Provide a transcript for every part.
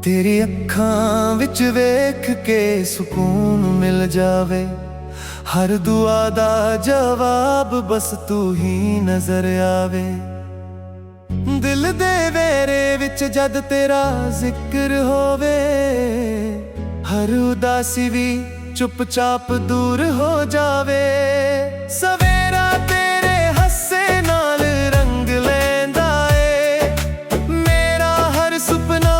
तेरी अखां विच वेख के सुकून मिल जावे। हर दुआ दा जवाब बस तू ही नजर आवे। दिल दे वेरे विच जद तेरा जिक्र होवे, हर उदासी भी चुपचाप दूर हो जावे। सवेरा तेरे हस्से नाल रंग लैंदा ए, मेरा हर सुपना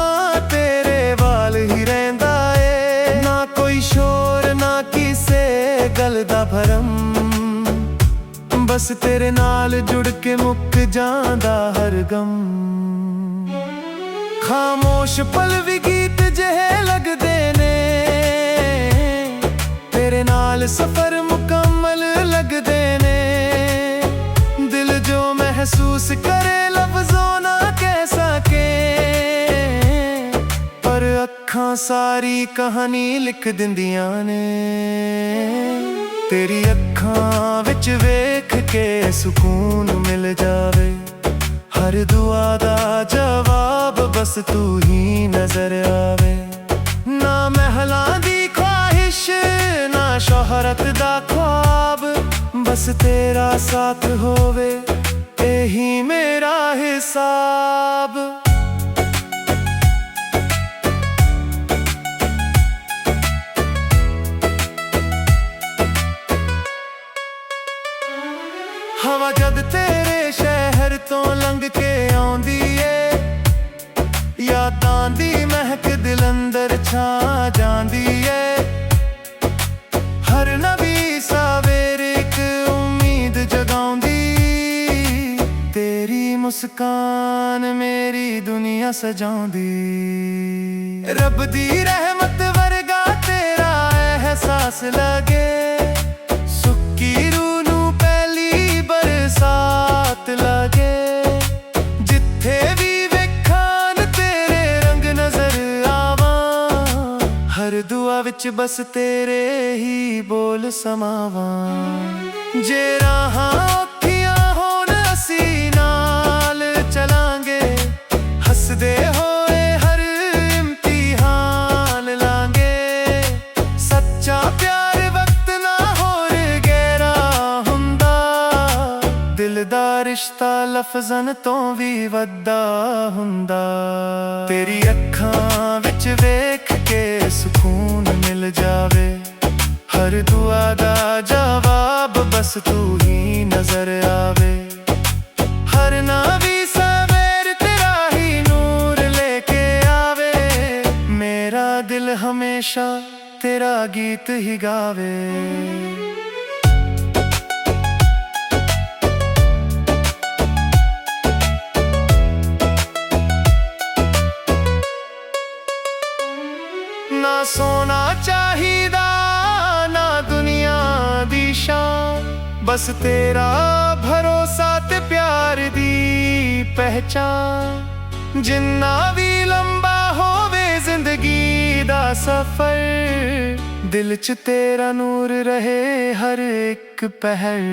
तेरे वाल ही रहिंदा ए। ना कोई शोर ना किसे गल दा भरम, बस तेरे नाल जुड़ के मुक जांदा हर गम। खामोश पल भी गीत जहे लगदे ने, तेरे नाल सफर मुकम्मल लगदे ने। दिल जो महसूस करे लफ्ज़ों ना कह सके, पर अखां सारी कहानी लिख दिंदियां ने। तेरी अखां विच वेख के सुकून मिल जावे। हर दुआ दा जवाब बस तू ही नजर आवे। ना महलां दी ख्वाहिश ना शोहरत दा ख्वाब, बस तेरा साथ होवे यही मेरा हिसाब। हवा जद तेरे शहर तो लंघ के आउंदी ए, यादां दी महक दिल अंदर छा जांदी ए। हर नवी सवेरे इक उम्मीद जगाउंदी, तेरी मुस्कान मेरी दुनिया सजाउंदी। रब दी रहमत वर्गा तेरा एहसास लगे, सुक्की रूह नूं पहली बरसात लगे। जिथे भी वेखां तेरे रंग नजर आवां, हर दुआ विच बस तेरे ही बोल समावां। जे राहां औखियां होण असी नाल चलांगे, हसदे होए हर इम्तिहान लांगे। सच्चा प्यार वक्त ना होर गहरा हुंदा, दिल दा रिश्ता लफ्ज़न तो भी वड्डा हुंदा। तेरी अखां विच वेख के सुकून मिल जावे। हर दुआ दा जवाब बस तू ही नजर आवे। हर नवी सवेर तेरा ही नूर लेके आवे। मेरा दिल हमेशा तेरा गीत ही गावे। ना सोना चाहिदा ना दुनिया दी शान, बस तेरा भरोसा ते प्यार दी पहचान। जिन्ना भी लंबा होवे जिंदगी दा सफर, दिल च तेरा नूर रहे हर एक पहर।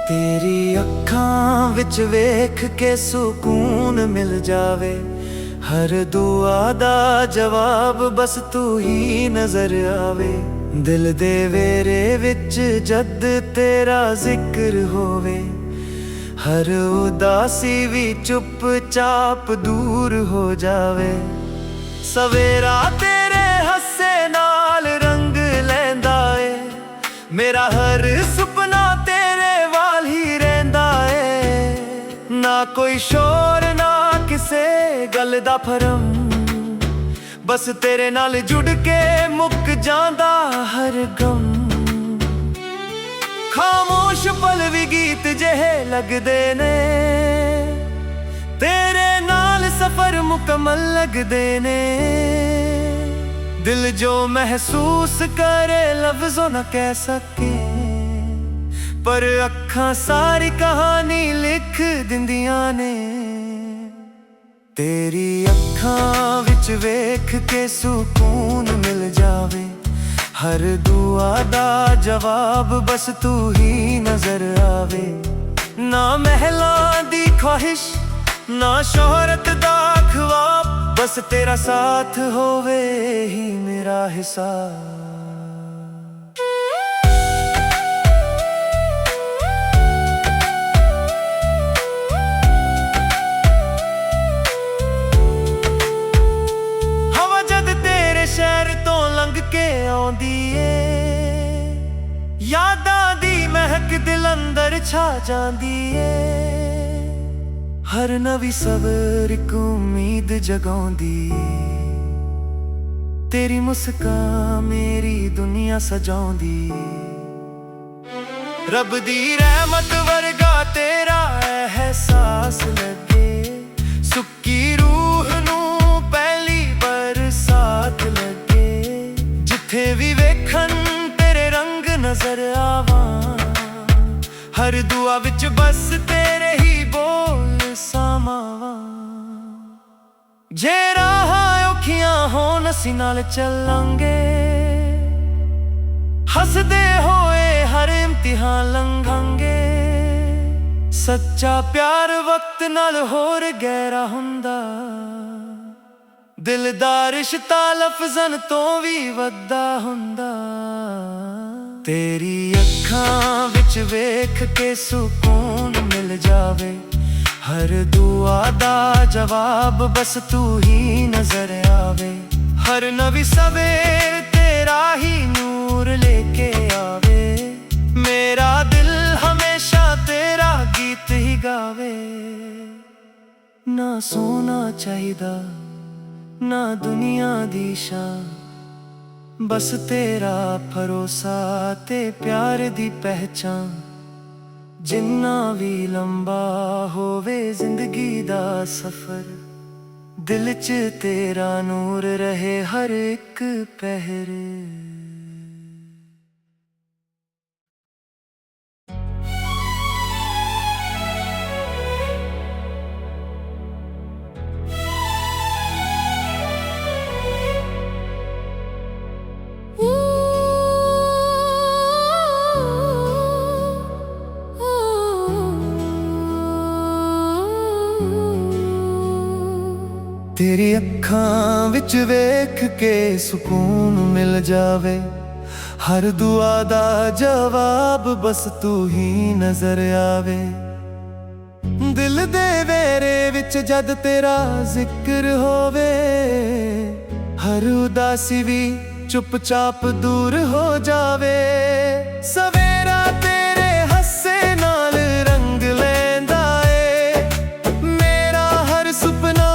तेरी अखां विच वेख के सुकून मिल जावे। हर दुआ दा जवाब बस तू ही नजर आवे। दिल दे वेरे विच जद तेरा जिक्र होवे, हर उदासी भी चुपचाप दूर हो जावे। सवेरा तेरे हस्से नाल रंग लैंदा ए, मेरा हर सुपना तेरे वाल ही रहिंदा ए। ना कोई शोर ना किसे गल दा भरम, बस तेरे नाल जुड़ के मुक जांदा हर गम। खामोश पल भी गीत जहे लगदे ने, तेरे नाल सफर मुकम्मल लगदे ने। दिल जो महसूस करे लफ्ज़ों ना कह सके, पर अखां सारी कहानी लिख दिंदियां ने। ਤੇਰੀ ਅੱਖਾਂ ਵਿੱਚ ਵੇਖ ਕੇ ਸਕੂਨ ਮਿਲ ਜਾਵੇ, ਹਰ ਦੁਆ ਦਾ ਜਵਾਬ ਬਸ ਤੂੰ ਹੀ ਨਜ਼ਰ ਆਵੇ। ਨਾ ਮਹਿਲਾਂ ਦੀ ਖੁਆਇਸ਼, ਨਾ ਸ਼ੋਹਰਤ ਦਾ ਖ਼ਵਾਬ, ਬਸ ਤੇਰਾ ਸਾਥ ਹੋਵੇ ਹੀ ਮੇਰਾ ਹਿਸਾਬ। ਸ਼ਹਿਰ ਤੋਂ ਲੰਘ ਕੇ ਆਉਂਦੀ ਏ, ਯਾਦਾਂ ਦੀ ਮਹਿਕ ਦਿਲ ਅੰਦਰ ਛਾ ਜਾਂਦੀ ਏ। ਹਰ ਨਵੀਂ ਸਬਰ ਇੱਕ ਉਮੀਦ ਜਗਾਉਂਦੀ, ਤੇਰੀ ਮੁਸਕਾਨ ਮੇਰੀ ਦੁਨੀਆ ਸਜਾਉਂਦੀ। ਰੱਬ ਦੀ ਰਹਿਮਤ ਵਰਗਾ ਤੇਰਾ ਅਹਿਸਾਸ ਲੱਗੇ, ਸੁੱਕੀ ਰੂਹ ਨੂੰ ਪਹਿਲੀ ਬਰਸਾਤ ਲੱਗੇ। ਜਿੱਥੇ ਵੀ ਵੇਖਣ ਤੇਰੇ ਰੰਗ ਨਜ਼ਰ ਆਵਾਂ, ਹਰ ਦੁਆ ਵਿੱਚ ਬਸ ਤੇਰੇ ਹੀ ਬੋਲ ਸਮਾਵਾਂ। ਜੇ ਰਾਹਾਂ ਔਖੀਆਂ ਹੋਣ ਅਸੀਂ ਨਾਲ ਚੱਲਾਂਗੇ, ਹੱਸਦੇ ਹੋਏ ਹਰ ਇਮਤਿਹਾਨ ਲੰਘਾਂਗੇ। ਸੱਚਾ ਪਿਆਰ ਵਕਤ ਨਾਲ ਹੋਰ ਗਹਿਰਾ ਹੁੰਦਾ, ਦਿਲ ਦਾ ਰਿਸ਼ਤਾ ਲਫ਼ਜ਼ਾਂ ਤੋਂ ਵੀ ਵੱਡਾ ਹੁੰਦਾ। ਤੇਰੀ ਅੱਖਾਂ ਵਿੱਚ ਵੇਖ ਕੇ ਸਕੂਨ ਮਿਲ ਜਾਵੇ, ਹਰ ਦੁਆ ਦਾ ਜਵਾਬ ਬਸ ਤੂੰ ਹੀ ਨਜ਼ਰ ਆਵੇ। ਹਰ ਨਵੀਂ ਸਵੇਰ ਤੇਰਾ ਹੀ ਨੂਰ ਲੈ ਕੇ ਆਵੇ, ਮੇਰਾ ਦਿਲ ਹਮੇਸ਼ਾ ਤੇਰਾ ਗੀਤ ਹੀ ਗਾਵੇ। ਨਾ ਸੋਨਾ ਚਾਹੀਦਾ ਨਾ ਦੁਨੀਆ ਦੀ ਸ਼ਾਨ, ਬਸ ਤੇਰਾ ਭਰੋਸਾ ਤੇ ਪਿਆਰ ਦੀ ਪਹਿਚਾਨ। ਜਿੰਨਾ ਵੀ ਲੰਬਾ ਹੋਵੇ ਜ਼ਿੰਦਗੀ ਦਾ ਸਫ਼ਰ, ਦਿਲ 'ਚ ਤੇਰਾ ਨੂਰ ਰਹੇ ਹਰ ਇੱਕ ਪਹਿਰ। ਤੇਰੀ ਅੱਖਾਂ ਵਿੱਚ ਵੇਖ ਕੇ ਸਕੂਨ ਮਿਲ ਜਾਵੇ, ਹਰ ਦੁਆ ਦਾ ਜਵਾਬ ਬਸ ਤੂੰ ਹੀ ਨਜ਼ਰ ਆਵੇ। ਦਿਲ ਦੇ ਵੇਰੇ ਵਿੱਚ ਜਦ ਤੇਰਾ ਜ਼ਿਕਰ ਹੋਵੇ, ਹਰ ਉਦਾਸੀ ਵੀ ਚੁੱਪਚਾਪ ਦੂਰ ਹੋ ਜਾਵੇ। ਸਵੇਰਾ ਤੇਰੇ ਹੱਸੇ ਨਾਲ ਰੰਗ ਲੈਂਦਾ ਏ, ਮੇਰਾ ਹਰ ਸੁਪਨਾ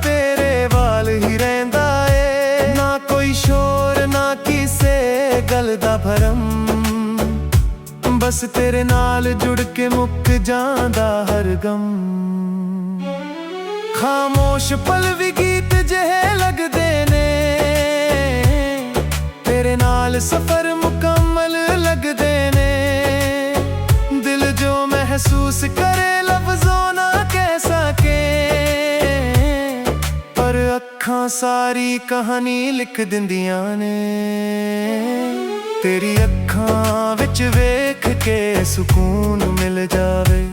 ਤੇਰੇ ਵਾਲ ਹੀ ਰਹਿੰਦਾ ਏ। ਨਾ ਕੋਈ ਸ਼ੋਰ ਨਾ ਕਿਸੇ ਗੱਲ ਦਾ ਭਰਮ, ਬਸ ਤੇਰੇ ਨਾਲ ਜੁੜ ਕੇ ਮੁੱਕ ਜਾਂਦਾ ਹਰ ਗਮ। ਖਾਮੋਸ਼ ਪਲ ਵੀ ਗੀਤ ਜਿਹੇ ਲੱਗਦੇ ਨੇ, ਤੇਰੇ ਨਾਲ ਸਫ਼ਰ ਮੁਕੰਮਲ ਲੱਗਦੇ ਨੇ। ਦਿਲ ਜੋ ਮਹਿਸੂਸ ਕਰੇ ਲਫ਼ਜ਼ੋਂ ਨਾ ਕਹਿ ਸਕੇ, ਪਰ ਅੱਖਾਂ ਸਾਰੀ ਕਹਾਣੀ ਲਿਖ ਦਿੰਦੀਆਂ ਨੇ। ਤੇਰੀ ਅੱਖਾਂ ਵਿੱਚ ਵੇਖ ਕੇ ਸਕੂਨ ਮਿਲ ਜਾਵੇ,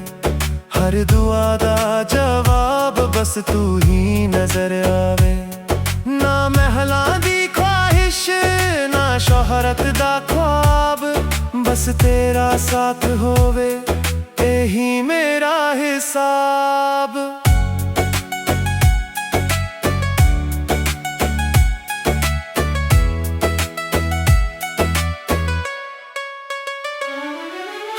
ਹਰ ਦੁਆ ਦਾ ਜਵਾਬ ਬਸ ਤੂੰ ਹੀ ਨਜ਼ਰ ਆਵੇ। ਨਾ ਮਹਿਲਾਂ ਦੀ ਖੁਆਇਸ਼, ਨਾ ਸ਼ੋਹਰਤ ਦਾ ਖ਼ਵਾਬ, ਬਸ ਤੇਰਾ ਸਾਥ ਹੋਵੇ ਇਹੀ ਮੇਰਾ ਹਿਸਾਬ।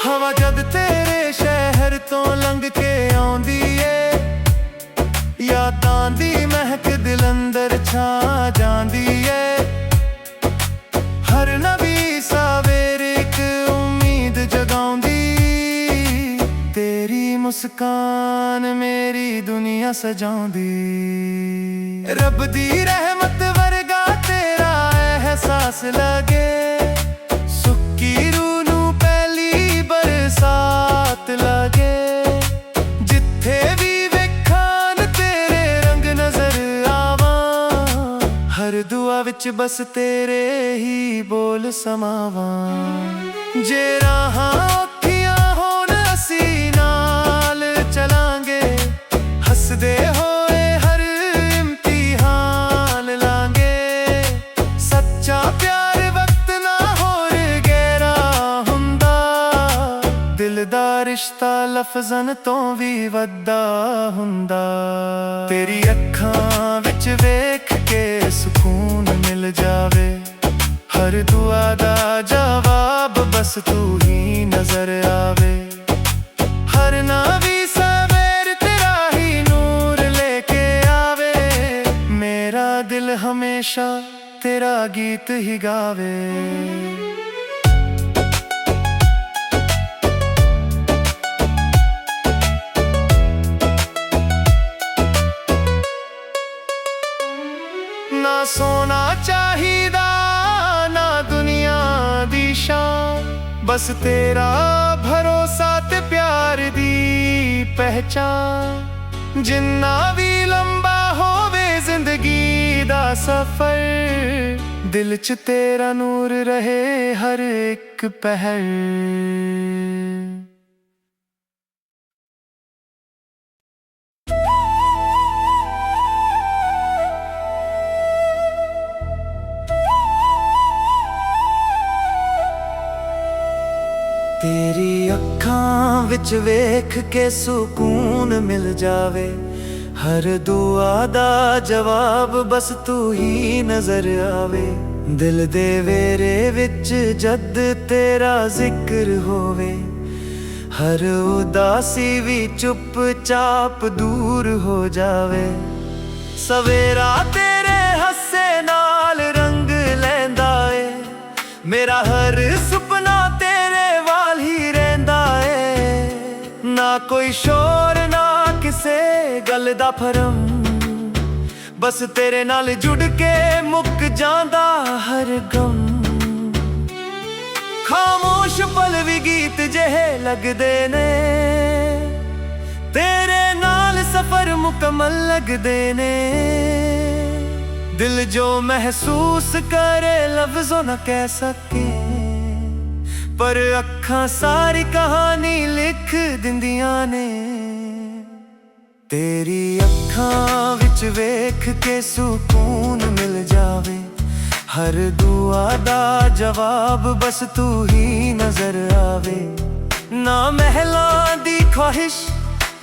ਹਵਾ ਜਦ ਤੇਰੇ ਸ਼ਹਿਰ ਤੋਂ ਲੰਘ ਕੇ ਆਉਂਦੀ ਏ, ਯਾਦਾਂ ਦੀ ਮਹਿਕ ਦਿਲ ਅੰਦਰ ਛਾ ਜਾਂਦੀ ਏ। ਹਰ ਨਵੀਂ ਸਵੇਰ ਇੱਕ ਉਮੀਦ ਜਗਾਉਂਦੀ, ਤੇਰੀ ਮੁਸਕਾਨ ਮੇਰੀ ਦੁਨੀਆ ਸਜਾਉਂਦੀ। ਰੱਬ ਦੀ ਰਹਿਮਤ ਵਰਗਾ ਤੇਰਾ ਅਹਿਸਾਸ ਲੱਗੇ, ਸੁੱਕੀ ਰੂਹ ਨੂੰ ਪਹਿਲੀ ਬਰਸਾਤ ਲੱਗੇ। ਜਿੱਥੇ ਵੀ ਵੇਖਾਂ ਤੇਰੇ ਰੰਗ ਵਿੱਚ ਬਸ ਤੇਰੇ ਹੀ ਬੋਲ ਸਮਾਵਾਂ। ਜੇ ਰਾਹਾਂ ਔਖੀਆਂ ਹੋਣ ਅਸੀਂ ਨਾਲ ਚਲਾਂਗੇ, ਹੱਸਦੇ ਹੋਏ ਹਰ ਇਮਤਿਹਾਨ ਲਾਂਗੇ। ਸੱਚਾ ਪਿਆਰ ਵਕਤ ਨਾ ਹੋਰ ਗਹਿਰਾ ਹੁੰਦਾ, ਦਿਲ ਦਾ ਰਿਸ਼ਤਾ ਲਫ਼ਜ਼ਾਂ ਤੋਂ ਵੀ ਵੱਡਾ ਹੁੰਦਾ। ਤੇਰੀ ਅੱਖਾਂ ਵਿੱਚ ਵੇਖ ਕੇ ਸਕੂਨ ਮਿਲ ਜਾਵੇ, ਹਰ ਦੁਆ ਦਾ ਜਵਾਬ ਬਸ ਤੂੰ ਹੀ ਨਜ਼ਰ ਆਵੇ। ਹਰ ਨਵੀਂ ਸਵੇਰ ਤੇਰਾ ਹੀ ਨੂਰ ਲੈ ਕੇ ਆਵੇ, ਮੇਰਾ ਦਿਲ ਹਮੇਸ਼ਾ ਤੇਰਾ ਗੀਤ ਹੀ ਗਾਵੇ। ਨਾ ਸੋਨਾ ਚਾਹੀਦਾ ਨਾ ਦੁਨੀਆ ਦੀ ਸ਼ਾਨ, ਬਸ ਤੇਰਾ ਭਰੋਸਾ ਤੇ ਪਿਆਰ ਦੀ ਪਹਿਚਾਨ। ਜਿੰਨਾ ਵੀ ਲੰਬਾ ਹੋਵੇ ਜ਼ਿੰਦਗੀ ਦਾ ਸਫ਼ਰ, ਦਿਲ 'ਚ ਤੇਰਾ ਨੂਰ ਰਹੇ ਹਰ ਇੱਕ ਪਹਿਰ। ਤੇਰੀ ਅੱਖਾਂ ਵਿੱਚ ਵੇਖ ਕੇ ਸਕੂਨ ਮਿਲ ਜਾਵੇ, ਹਰ ਦੁਆ ਦਾ ਜਵਾਬ ਬਸ ਤੂੰ ਹੀ ਨਜ਼ਰ ਆਵੇ। ਦਿਲ ਦੇ ਵੇਰੇ ਵਿੱਚ ਜਦ ਤੇਰਾ ਜ਼ਿਕਰ ਹੋਵੇ, ਹਰ ਉਦਾਸੀ ਵੀ ਚੁੱਪਚਾਪ ਦੂਰ ਹੋ ਜਾਵੇ। ਸਵੇਰਾ ਤੇਰੇ ਹੱਸੇ ਨਾਲ ਰੰਗ ਲੈਂਦਾ ਏ, ਮੇਰਾ ਹਰ ਸੁਪਨਾ ਤੇਰੇ ਵਾਲ ਹੀ ਰਹਿੰਦਾ ਏ। ਨਾ ਕੋਈ ਸ਼ੋਰ ਨਾ ਕਿਸੇ ਗੱਲ ਦਾ ਭਰਮ, ਬਸ ਤੇਰੇ ਨਾਲ ਜੁੜ ਕੇ ਮੁੱਕ ਜਾਂਦਾ ਹਰ ਗਮ। ਖਾਮੋਸ਼ ਪਲ ਵੀ ਗੀਤ ਜਿਹੇ ਲੱਗਦੇ ਨੇ, ਤੇਰੇ ਨਾਲ ਸਫ਼ਰ ਮੁਕੰਮਲ ਲੱਗਦੇ ਨੇ। ਦਿਲ ਜੋ ਮਹਿਸੂਸ ਕਰੇ ਲਫ਼ਜ਼ੋਂ ਨਾ ਕਹਿ ਸਕੇ, ਪਰ ਅੱਖਾਂ ਸਾਰੀ ਕਹਾਣੀ ਲਿਖ ਦਿੰਦੀਆਂ ਨੇ। ਤੇਰੀ ਅੱਖਾਂ ਵਿੱਚ ਵੇਖ ਕੇ ਸਕੂਨ ਮਿਲ ਜਾਵੇ, ਹਰ ਦੁਆ ਦਾ ਜਵਾਬ ਬਸ ਤੂੰ ਹੀ ਨਜ਼ਰ ਆਵੇ। ਨਾ ਮਹਿਲਾਂ ਦੀ ਖ਼ਵਾਹਿਸ਼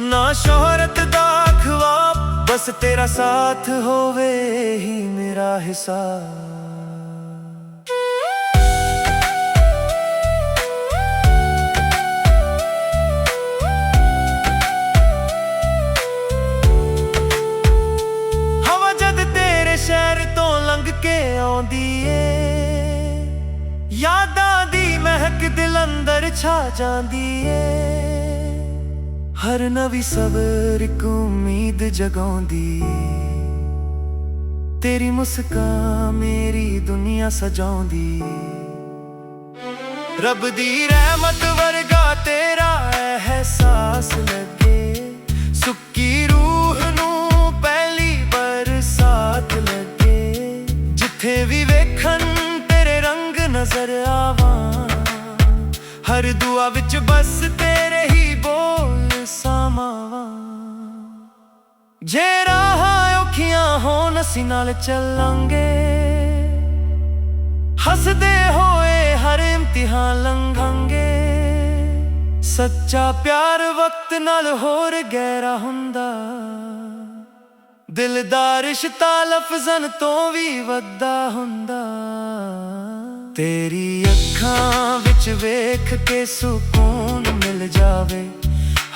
ਨਾ ਸ਼ੋਹਰਤ ਦਾ ਖ਼ਵਾਬ, ਬਸ ਤੇਰਾ ਸਾਥ ਹੋਵੇ ਹੀ ਮੇਰਾ ਹਿਸਾਬ। ਹਵਾ ਜਦ ਤੇਰੇ ਸ਼ਹਿਰ ਤੋਂ ਲੰਘ ਕੇ ਆਉਂਦੀ ਏ, ਯਾਦਾਂ ਦੀ ਮਹਿਕ ਦਿਲ ਅੰਦਰ ਛਾ ਜਾਂਦੀ ਏ। ਹਰ ਨਵੀਂ ਸਬਰ ਇੱਕ ਉਮੀਦ ਜਗਾਉਂਦੀ, ਤੇਰੀ ਮੁਸਕਾਨ ਮੇਰੀ ਦੁਨੀਆ ਸਜਾਉਂਦੀ। ਰੱਬ ਦੀ ਰਹਿਮਤ ਵਰਗਾ ਤੇਰਾ ਅਹਿਸਾਸ ਲੱਗੇ, ਸੁੱਕੀ ਰੂਹ ਨੂੰ ਪਹਿਲੀ ਬਰਸਾਤ ਲੱਗੇ। ਜਿੱਥੇ ਵੀ ਵੇਖਣ ਤੇਰੇ ਰੰਗ ਨਜ਼ਰ ਆਵਾਂ, ਹਰ ਦੁਆ ਵਿੱਚ ਬਸ ਤੇਰੇ ਹੀ ਬੋਲ ਸਮਾਵਾਂ। ਜੇ ਰਾਹਾਂ ਔਖੀਆਂ ਹੋਣ ਅਸੀਂ ਨਾਲ ਚੱਲਾਂਗੇ, ਹੱਸਦੇ ਹੋਏ ਹਰ ਇਮਤਿਹਾਨ ਲੰਘਾਂਗੇ। ਸੱਚਾ ਪਿਆਰ ਵਕਤ ਨਾਲ ਹੋਰ ਗਹਿਰਾ ਹੁੰਦਾ, ਦਿਲ ਦਾ ਰਿਸ਼ਤਾ ਲਫ਼ਜ਼ਾਂ ਤੋਂ ਵੀ ਵੱਡਾ ਹੁੰਦਾ। ਤੇਰੀ ਅੱਖਾਂ ਵਿੱਚ ਵੇਖ ਕੇ ਸਕੂਨ ਮਿਲ ਜਾਵੇ,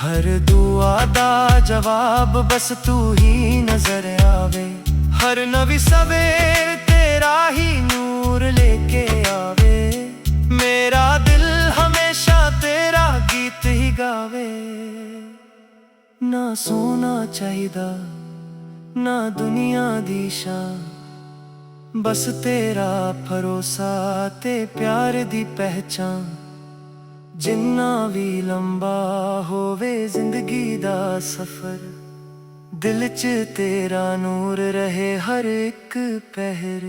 ਹਰ ਦੁਆ ਦਾ ਜਵਾਬ ਬਸ ਤੂੰ ਹੀ ਨਜ਼ਰ ਆਵੇ। ਹਰ ਨਵੀਂ ਸਵੇਰ ਤੇਰਾ ਹੀ ਨੂਰ ਲੈ ਕੇ ਆਵੇ, ਮੇਰਾ ਦਿਲ ਹਮੇਸ਼ਾ ਤੇਰਾ ਗੀਤ ਹੀ ਗਾਵੇ। ਨਾ ਸੋਨਾ ਚਾਹੀਦਾ ਨਾ ਦੁਨੀਆ ਦੀ ਸ਼ਾਨ, ਬਸ ਤੇਰਾ ਭਰੋਸਾ ਤੇ ਪਿਆਰ ਦੀ ਪਹਿਚਾਨ। ਜਿੰਨਾ ਵੀ ਲੰਬਾ ਹੋਵੇ ਜ਼ਿੰਦਗੀ ਦਾ ਸਫ਼ਰ, ਦਿਲ 'ਚ ਤੇਰਾ ਨੂਰ ਰਹੇ ਹਰ ਇੱਕ ਪਹਿਰ।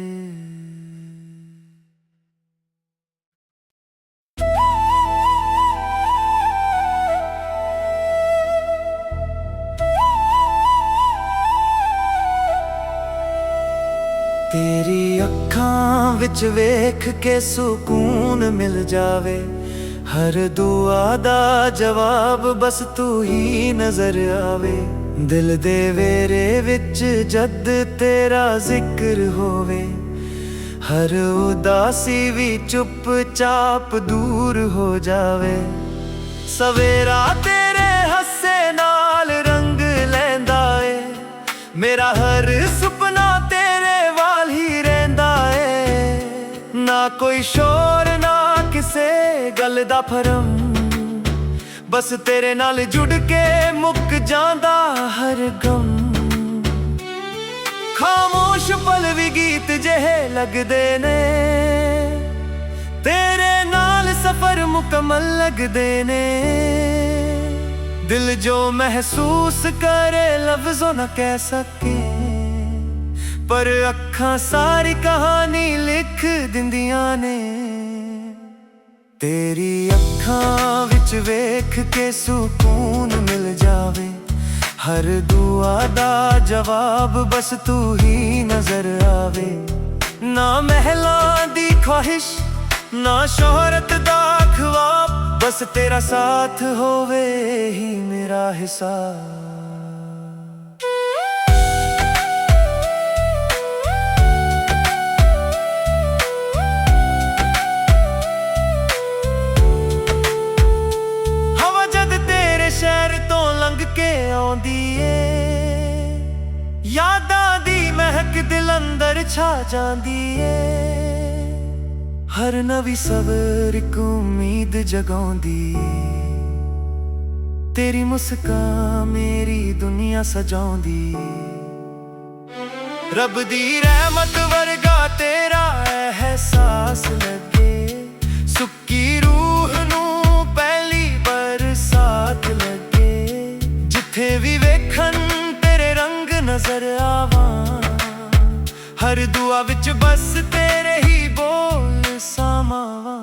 ਵਿੱਚ ਵੇਖ ਕੇ ਸਕੂਨ ਮਿਲ ਜਾਵੇ। ਹਰ ਦੁਆ ਦਾ ਜਵਾਬ ਬਸ ਤੂੰ ਹੀ ਨਜ਼ਰ ਆਵੇ। ਦਿਲ ਦੇ ਵੇਰੇ ਵਿੱਚ ਜਦ ਤੇਰਾ ਜ਼ਿਕਰ ਹੋਵੇ, ਹਰ ਉਦਾਸੀ ਵੀ ਚੁੱਪਚਾਪ ਦੂਰ ਹੋ ਜਾਵੇ। ਸਵੇਰਾ ਤੇਰੇ ਹੱਸੇ ਨਾਲ ਰੰਗ ਲੈਂਦਾ ਏ, ਮੇਰਾ ਹਰ ਸੁਪਨਾ ਤੇਰੇ ਵਾਲ ਹੀ ਰਹਿੰਦਾ ਏ। ਨਾ ਕੋਈ ਸ਼ੋਰ ਨਾ ਕਿਸੇ ਗੱਲ ਦਾ ਭਰਮ, ਬਸ ਤੇਰੇ ਨਾਲ ਜੁੜ ਕੇ ਮੁੱਕ ਜਾਂਦਾ ਹਰ ਗਮ। ਖਾਮੋਸ਼ ਪਲ ਵੀ ਗੀਤ ਜਿਹੇ ਲੱਗਦੇ ਨੇ, ਤੇਰੇ ਨਾਲ ਸਫ਼ਰ ਮੁਕੰਮਲ ਲੱਗਦੇ ਨੇ। ਦਿਲ ਜੋ ਮਹਿਸੂਸ ਕਰੇ ਲਫ਼ਜ਼ੋਂ ਨਾ ਕਹਿ ਸਕੇ, ਪਰ ਅੱਖਾਂ ਸਾਰੀ ਕਹਾਣੀ ਲਿਖ ਦਿੰਦੀਆਂ ਨੇ। ਤੇਰੀ ਅੱਖਾਂ ਵਿੱਚ ਵੇਖ ਕੇ ਸਕੂਨ ਮਿਲ ਜਾਵੇ। ਹਰ ਦੁਆ ਦਾ ਜਵਾਬ ਬਸ ਤੂੰ ਹੀ ਨਜ਼ਰ ਆਵੇ। ਨਾ ਮਹਿਲਾਂ ਦੀ ਖੁਆਇਸ਼ ਨਾ ਸ਼ੋਹਰਤ ਦਾ ਖ਼ਵਾਬ, ਬਸ ਤੇਰਾ ਸਾਥ ਹੋਵੇ ਹੀ ਮੇਰਾ ਹਿਸਾਬ। ਹਵਾ ਜਦ ਤੇਰੇ ਸ਼ਹਿਰ ਤੋਂ ਲੰਘ ਕੇ ਆਉਂਦੀ ਏ, ਯਾਦਾਂ ਦੀ ਮਹਿਕ ਦਿਲ ਅੰਦਰ ਛਾ ਜਾਂਦੀ ਏ। ਹਰ ਨਵੀਂ ਸਬਰ ਇੱਕ ਉਮੀਦ ਜਗਾਉਂਦੀ, ਤੇਰੀ ਮੁਸਕਾਨ ਮੇਰੀ ਦੁਨੀਆ ਸਜਾਉਂਦੀ। ਰੱਬ ਦੀ ਰਹਿਮਤ ਵਰਗਾ ਤੇਰਾ ਅਹਿਸਾਸ ਲੱਗੇ, ਸੁੱਕੀ ਰੂਹ ਨੂੰ ਪਹਿਲੀ ਬਰਸਾਤ ਲੱਗੇ। ਜਿੱਥੇ ਵੀ ਵੇਖਣ ਤੇਰੇ ਰੰਗ ਨਜ਼ਰ ਆਵਾਂ, ਹਰ ਦੁਆ ਵਿੱਚ ਬਸ ਤੇਰੇ ਹੀ ਬੋਲ ਸਮਾਵਾਂ।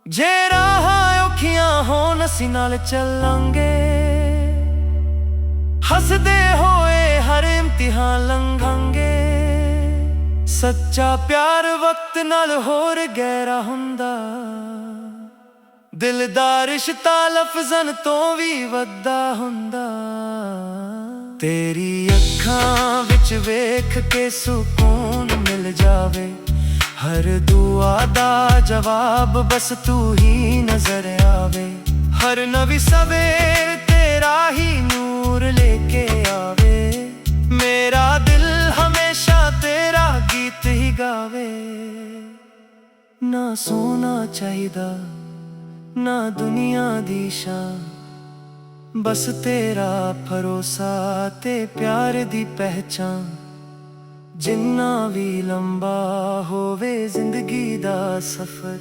ਜੇ ਰਾਹਾਂ ਔਖੀਆਂ ਹੋਣ ਅਸੀਂ ਨਾਲ ਚੱਲਾਂਗੇ, ਹੱਸਦੇ ਹੋਏ ਹਰ ਇਮਤਿਹਾਨ ਲੰਘਾਂਗੇ। ਸੱਚਾ ਪਿਆਰ ਵਕਤ ਨਾਲ ਹੋਰ ਗਹਿਰਾ ਹੁੰਦਾ, ਦਿਲ ਦਾ ਰਿਸ਼ਤਾ ਲਫ਼ਜ਼ਾਂ ਤੋਂ ਵੀ ਵੱਡਾ ਹੁੰਦਾ। ਤੇਰੀ ਅੱਖਾਂ ਵਿੱਚ ਵੇਖ ਕੇ ਸਕੂਨ ਮਿਲ ਜਾਵੇ। ਹਰ ਦੁਆ ਦਾ ਜਵਾਬ ਬਸ ਤੂੰ ਹੀ ਨਜ਼ਰ ਆਵੇ। ਹਰ ਨਵੀਂ ਸਵੇਰ ਤੇਰਾ ਹੀ ਨੂਰ ਲੈ ਕੇ ਆਵੇ। ਮੇਰਾ ਦਿਲ ਹਮੇਸ਼ਾ ਤੇਰਾ ਗੀਤ ਹੀ ਗਾਵੇ। ਨਾ ਸੋਨਾ ਚਾਹੀਦਾ ਨਾ ਦੁਨੀਆ ਦੀ ਸ਼ਾਨ, ਬਸ ਤੇਰਾ ਭਰੋਸਾ ਤੇ ਪਿਆਰ ਦੀ ਪਹਿਚਾਨ। ਜਿੰਨਾ ਵੀ ਲੰਬਾ ਹੋਵੇ ਜ਼ਿੰਦਗੀ ਦਾ ਸਫ਼ਰ,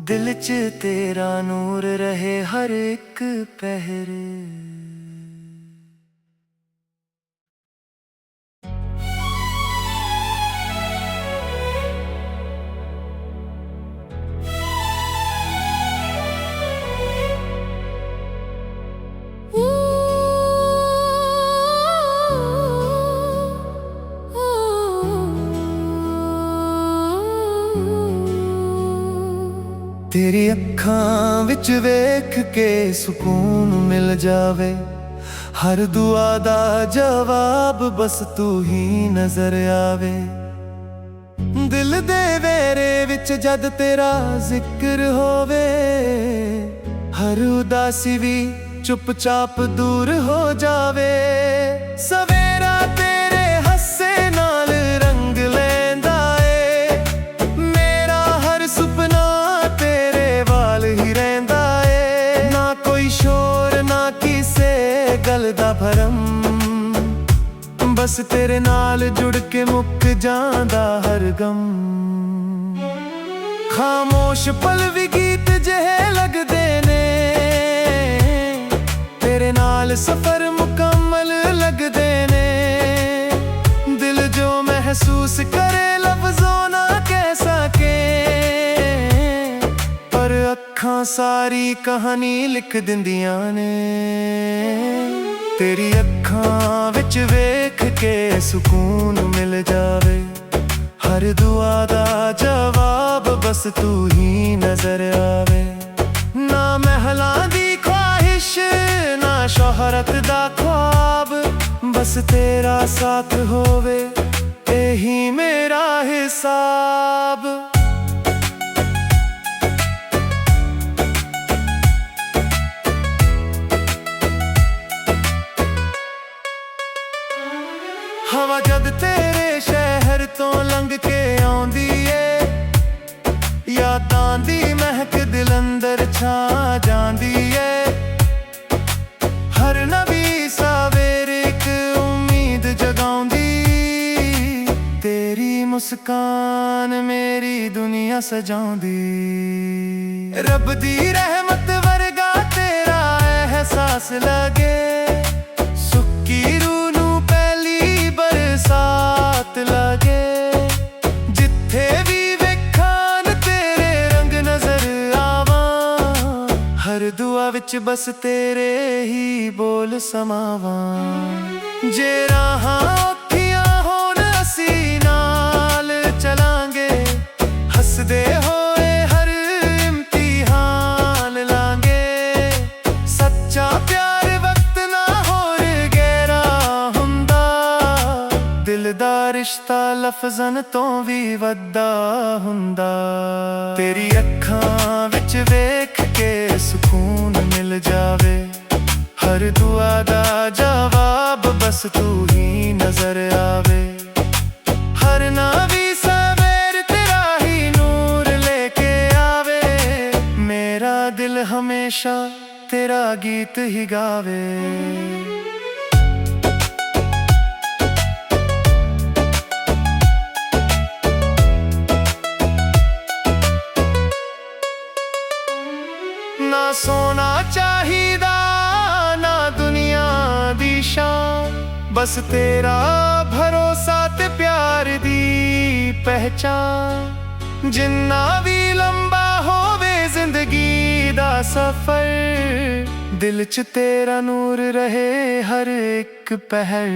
ਦਿਲ 'ਚ ਤੇਰਾ ਨੂਰ ਰਹੇ ਹਰ ਇੱਕ ਪਹਿਰ। ਤੇਰੀ ਅੱਖਾਂ ਵਿੱਚ ਵੇਖ ਕੇ ਸਕੂਨ ਮਿਲ ਜਾਵੇ। ਹਰ ਦੁਆ ਦਾ ਜਵਾਬ ਬਸ ਤੂੰ ਹੀ ਨਜ਼ਰ ਆਵੇ। ਦਿਲ ਦੇ ਵੇਰੇ ਵਿੱਚ ਜਦ ਤੇਰਾ ਜ਼ਿਕਰ ਹੋਵੇ, ਹਰ ਉਦਾਸੀ ਵੀ ਚੁੱਪਚਾਪ ਦੂਰ ਹੋ ਜਾਵੇ। ਸਵੇਰਾ ਤੇਰੇ ਹੱਸੇ ਨਾਲ ਰੰਗ ਲੈਂਦਾ ਏ, ਮੇਰਾ ਹਰ ਸੁਪਨਾ ਤੇਰੇ ਵਾਲ ਹੀ ਰਹਿੰਦਾ ਏ। ਨਾ ਕੋਈ ਸ਼ੋਰ ਨਾ ਕਿਸੇ ਗੱਲ ਦਾ ਭਰਮ, ਬਸ ਤੇਰੇ ਨਾਲ ਜੁੜ ਕੇ ਮੁੱਕ ਜਾਂਦਾ ਹਰ ਗਮ। ਖਾਮੋਸ਼ ਪਲ ਵੀ ਗੀਤ ਜਿਹੇ ਲੱਗਦੇ ਨੇ, ਤੇਰੇ ਨਾਲ ਸਫ਼ਰ ਮੁਕੰਮਲ ਲੱਗਦੇ ਨੇ। ਦਿਲ ਜੋ ਮਹਿਸੂਸ ਕਰੇ ਲਫ਼ਜ਼ੋਂ ਨਾ ਕਹਿ ਸਕੇ, ਪਰ ਅੱਖਾਂ ਸਾਰੀ ਕਹਾਣੀ ਲਿਖ ਦਿੰਦੀਆਂ ਨੇ। ਤੇਰੀ ਅੱਖਾਂ ਵਿੱਚ ਵੇਖ ਕੇ ਸਕੂਨ ਮਿਲ ਜਾਵੇ। ਹਰ हर दुआ दा जवाब बस तू ही नजर आवे। ना महलां दी ख्वाहिश ना शोहरत दा ख्वाब, बस तेरा साथ होवे यही मेरा हिसाब। हवा जद तेरे शहर तो लंघ के आउंदी ए, यादां दी महक दिल अंदर छा जांदी ए। हर नवी सवेरे इक उम्मीद जगाउंदी, तेरी मुस्कान मेरी दुनिया सजाउंदी। रब दी रहमत वर्गा तेरा एहसास लगे, सुक्की रूह नूं पहली बरसात लगे। जिथे भी वेखां तेरे रंग नजर आवां, हर दुआ विच बस तेरे ही बोल समावां। जे राहां औखियां होण असीं नाल चलांगे, हसदे होए हर इम्तिहान लांगे। सच्चा प्यार वक्त ना होर गहरा हुंदा, दिल दा रिश्ता लफ्ज़न तो भी वड्डा हुंदा। तेरी अखां विच वेख के सुकून मिल जावे, हर दुआ दा जवाब बस तू ही नजर आवे। हर नवी सवेर तेरा ही नूर लेके आवे, मेरा दिल हमेशा तेरा गीत ही गावे। ना सोना चाहिदा ना दुनिया दी शान, बस तेरा भरोसा ते प्यार दी पहचान। जिन्ना भी लंबा होवे जिंदगी दा सफर, दिल च तेरा नूर रहे हर एक पहर।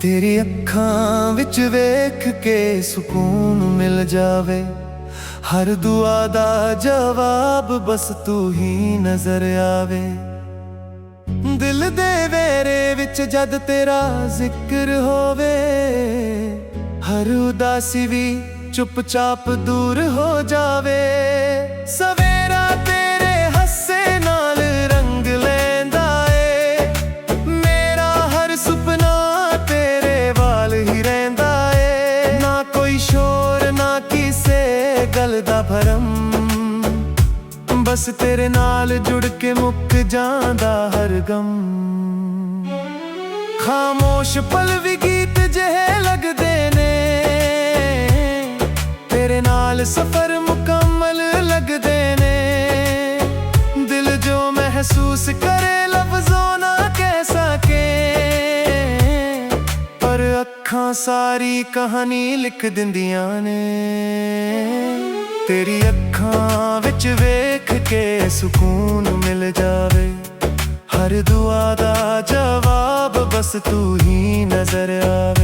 तेरी अखां विच वेख के सुकून मिल जावे, हर दुआ दा जवाब बस तू ही नजर आवे। दिल दे वेरे विच जद तेरा जिक्र होवे, हर उदासी भी चुपचाप दूर हो जावे। सवेरा तेरे हस्से नाल रंग लैंदा ए, मेरा हर सुपना तेरे वाल ही रहिंदा ए। ना कोई शोर ना किसे गल दा भरम, बस तेरे नाल जुड़ के मुक जांदा हर गम। खामोश पल भी गीत जेहे लगदे ने, तेरे नाल सफर मुकम्मल लगदे ने। दिल जो महसूस करे लफ्ज़ों ना कह सके, पर अखां सारी कहानी लिख दिंदियां ने। तेरी अखां विच वेख के सुकून मिल जावे, हर दुआ दा जवाब बस तू ही नजर आवे।